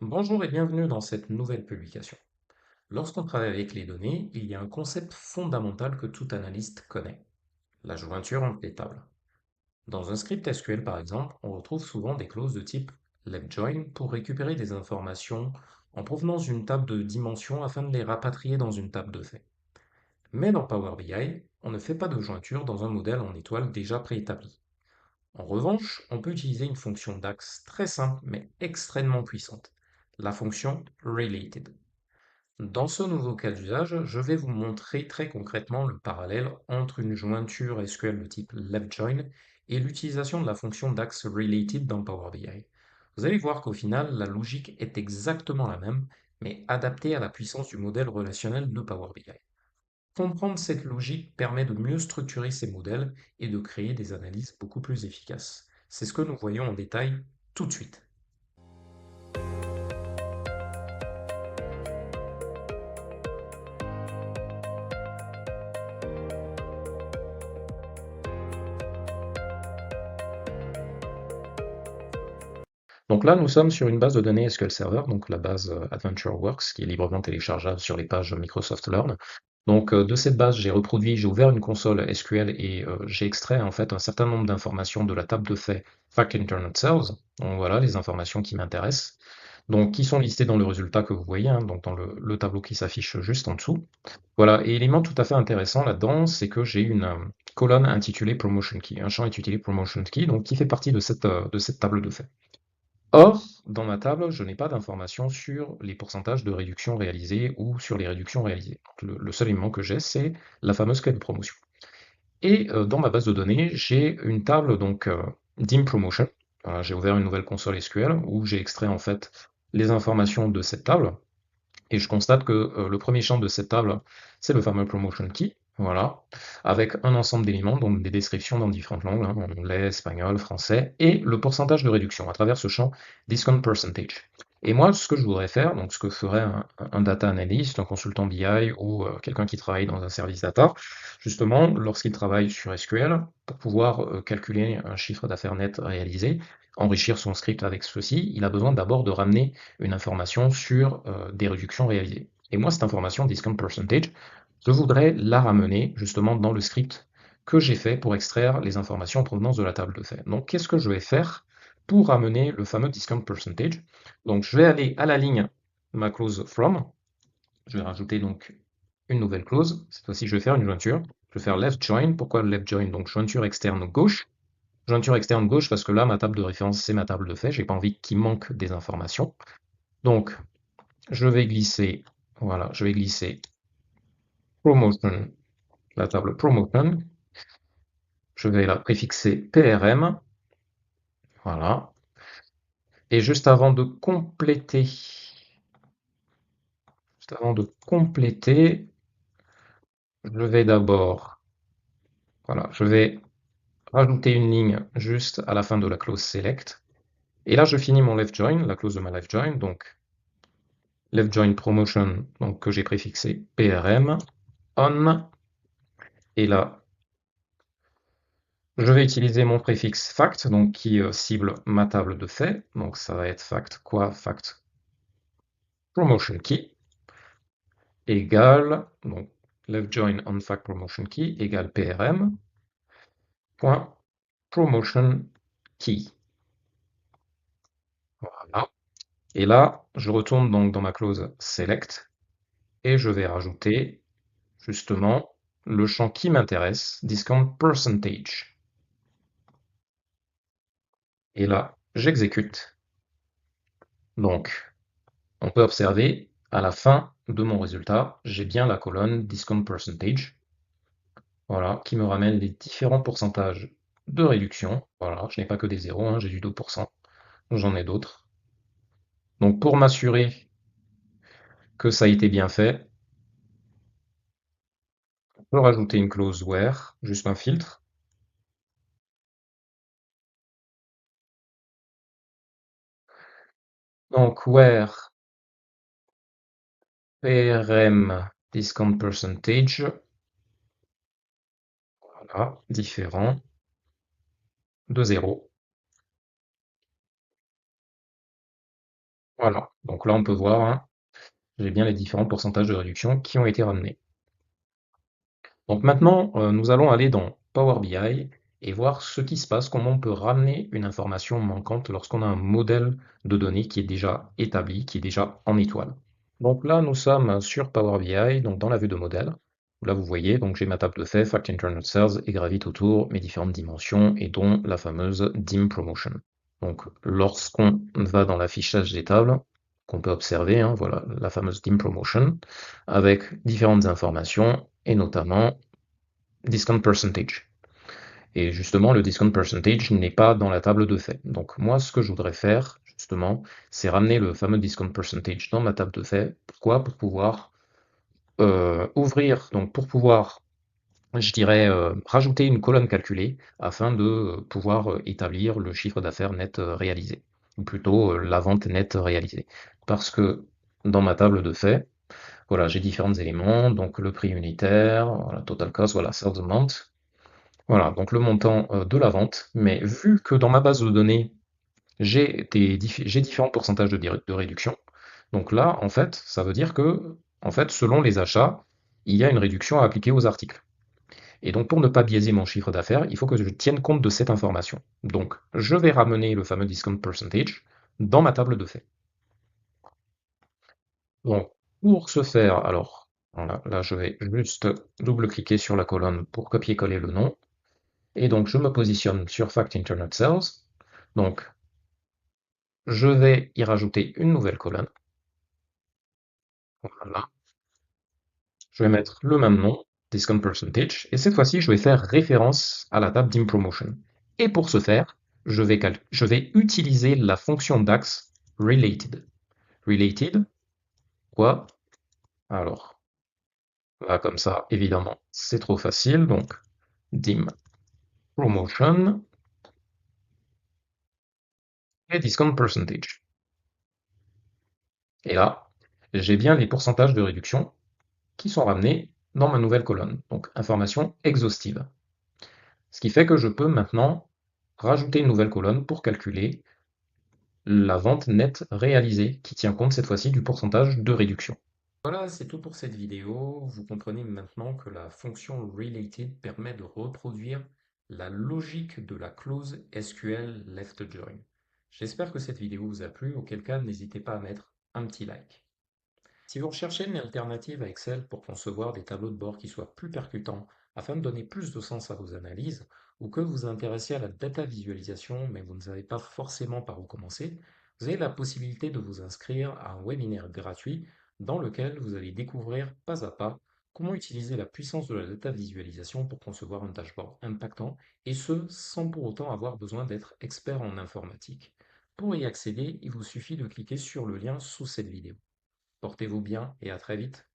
Bonjour et bienvenue dans cette nouvelle publication. Lorsqu'on travaille avec les données, il y a un concept fondamental que tout analyste connaît, la jointure entre les tables. Dans un script SQL par exemple, on retrouve souvent des clauses de type left join pour récupérer des informations en provenance d'une table de dimension afin de les rapatrier dans une table de fait. Mais dans Power BI, on ne fait pas de jointure dans un modèle en étoile déjà préétabli. En revanche, on peut utiliser une fonction DAX très simple mais extrêmement puissante, la fonction related. Dans ce nouveau cas d'usage, je vais vous montrer très concrètement le parallèle entre une jointure SQL de type LeftJoin et l'utilisation de la fonction DAX Related dans Power BI. Vous allez voir qu'au final, la logique est exactement la même, mais adaptée à la puissance du modèle relationnel de Power BI. Comprendre cette logique permet de mieux structurer ces modèles et de créer des analyses beaucoup plus efficaces. C'est ce que nous voyons en détail tout de suite. Donc là, nous sommes sur une base de données SQL Server, donc la base AdventureWorks, qui est librement téléchargeable sur les pages Microsoft Learn. Donc de cette base, j'ai ouvert une console SQL et j'ai extrait en fait un certain nombre d'informations de la table de fait Fact Internet Cells. Donc voilà, les informations qui m'intéressent. Donc qui sont listées dans le résultat que vous voyez, hein, donc dans le tableau qui s'affiche juste en dessous. Voilà, et élément tout à fait intéressant là-dedans, c'est que j'ai une colonne intitulée Promotion Key, un champ intitulé Promotion Key, donc qui fait partie de cette table de fait. Or, dans ma table, je n'ai pas d'informations sur les pourcentages de réduction réalisés ou sur les réductions réalisées. Donc, le seul élément que j'ai, c'est la fameuse clé de promotion. Et dans ma base de données, j'ai une table donc dim promotion. Voilà, j'ai ouvert une nouvelle console SQL où j'ai extrait en fait les informations de cette table. Et je constate que le premier champ de cette table, c'est le fameux promotion key, voilà, avec un ensemble d'éléments, donc des descriptions dans différentes langues, hein, anglais, espagnol, français, et le pourcentage de réduction à travers ce champ discount percentage. Et moi, ce que je voudrais faire, donc ce que ferait un data analyst, un consultant BI ou quelqu'un qui travaille dans un service data, justement, lorsqu'il travaille sur SQL, pour pouvoir calculer un chiffre d'affaires net réalisé, enrichir son script avec ceci, il a besoin d'abord de ramener une information sur des réductions réalisées. Et moi, cette information, discount percentage, je voudrais la ramener justement dans le script que j'ai fait pour extraire les informations en provenance de la table de fait. Donc, qu'est-ce que je vais faire pour ramener le fameux discount percentage? Donc, je vais aller à la ligne ma clause from. Je vais rajouter donc une nouvelle clause. Cette fois-ci, je vais faire une jointure. Je vais faire left join. Pourquoi left join? Donc, jointure externe gauche. Jointure externe gauche parce que là, ma table de référence, c'est ma table de fait. J'ai pas envie qu'il manque des informations. Donc, je vais glisser, voilà, je vais glisser promotion, la table promotion. Je vais la préfixer PRM, voilà. Et juste avant de compléter, je vais d'abord, voilà, je vais rajouter une ligne juste à la fin de la clause select. Et là, je finis mon left join, la clause de ma left join, donc left join promotion, donc que j'ai préfixé PRM, on. Et là, je vais utiliser mon préfixe fact, donc qui cible ma table de fait. Donc ça va être fact quoi? Fact promotion key égale, donc left join on fact promotion key égale prm point promotion key. Voilà. Et là, je retourne donc dans ma clause select et je vais rajouter justement le champ qui m'intéresse, discount percentage. Et là, j'exécute. Donc, on peut observer, à la fin de mon résultat, j'ai bien la colonne discount percentage, voilà, qui me ramène les différents pourcentages de réduction. Voilà, je n'ai pas que des zéros, hein, j'ai du 2%, j'en ai d'autres. Donc pour m'assurer que ça a été bien fait, on peut rajouter une clause where, juste un filtre. Donc where PRM discount percentage, voilà, différent de 0. Voilà. Donc là, on peut voir, hein, j'ai bien les différents pourcentages de réduction qui ont été ramenés. Donc maintenant, nous allons aller dans Power BI et voir ce qui se passe, comment on peut ramener une information manquante lorsqu'on a un modèle de données qui est déjà établi, qui est déjà en étoile. Donc là, nous sommes sur Power BI, donc dans la vue de modèle. Là, vous voyez, donc j'ai ma table de faits, Fact Internal Sales, et gravitent autour mes différentes dimensions, et dont la fameuse DIM Promotion. Donc lorsqu'on va dans l'affichage des tables, qu'on peut observer, hein, voilà, la fameuse DIM Promotion, avec différentes informations, et notamment discount percentage. Et justement, le discount percentage n'est pas dans la table de faits. Donc moi, ce que je voudrais faire, justement, c'est ramener le fameux discount percentage dans ma table de faits. Pourquoi? Pour pouvoir ouvrir, donc pour pouvoir, je dirais, rajouter une colonne calculée afin de pouvoir établir le chiffre d'affaires net réalisé, ou plutôt la vente nette réalisée. Parce que dans ma table de faits, voilà, j'ai différents éléments, donc le prix unitaire, voilà, total cost, voilà, sales amount, voilà, donc le montant de la vente, mais vu que dans ma base de données, j'ai différents pourcentages de réduction, donc là, en fait, ça veut dire que, en fait, selon les achats, il y a une réduction à appliquer aux articles. Et donc, pour ne pas biaiser mon chiffre d'affaires, il faut que je tienne compte de cette information. Donc, je vais ramener le fameux discount percentage dans ma table de faits. Donc, pour ce faire, alors, voilà, là, je vais juste double-cliquer sur la colonne pour copier-coller le nom. Et donc, je me positionne sur Fact Internet Sales. Donc, je vais y rajouter une nouvelle colonne. Voilà. Je vais mettre le même nom, Discount Percentage, et cette fois-ci, je vais faire référence à la table d'ImPromotion. Et pour ce faire, je vais utiliser la fonction DAX Related. Related, quoi? Alors, là, comme ça, évidemment, c'est trop facile. Donc, dim promotion et discount percentage. Et là, j'ai bien les pourcentages de réduction qui sont ramenés dans ma nouvelle colonne, donc information exhaustive. Ce qui fait que je peux maintenant rajouter une nouvelle colonne pour calculer la vente nette réalisée, qui tient compte cette fois-ci du pourcentage de réduction. Voilà, c'est tout pour cette vidéo. Vous comprenez maintenant que la fonction related permet de reproduire la logique de la clause SQL left join. J'espère que cette vidéo vous a plu, auquel cas n'hésitez pas à mettre un petit like. Si vous recherchez une alternative à Excel pour concevoir des tableaux de bord qui soient plus percutants afin de donner plus de sens à vos analyses, ou que vous vous intéressez à la data visualisation mais vous ne savez pas forcément par où commencer, vous avez la possibilité de vous inscrire à un webinaire gratuit dans lequel vous allez découvrir pas à pas comment utiliser la puissance de la data visualisation pour concevoir un dashboard impactant, et ce sans pour autant avoir besoin d'être expert en informatique. Pour y accéder, il vous suffit de cliquer sur le lien sous cette vidéo. Portez-vous bien et à très vite.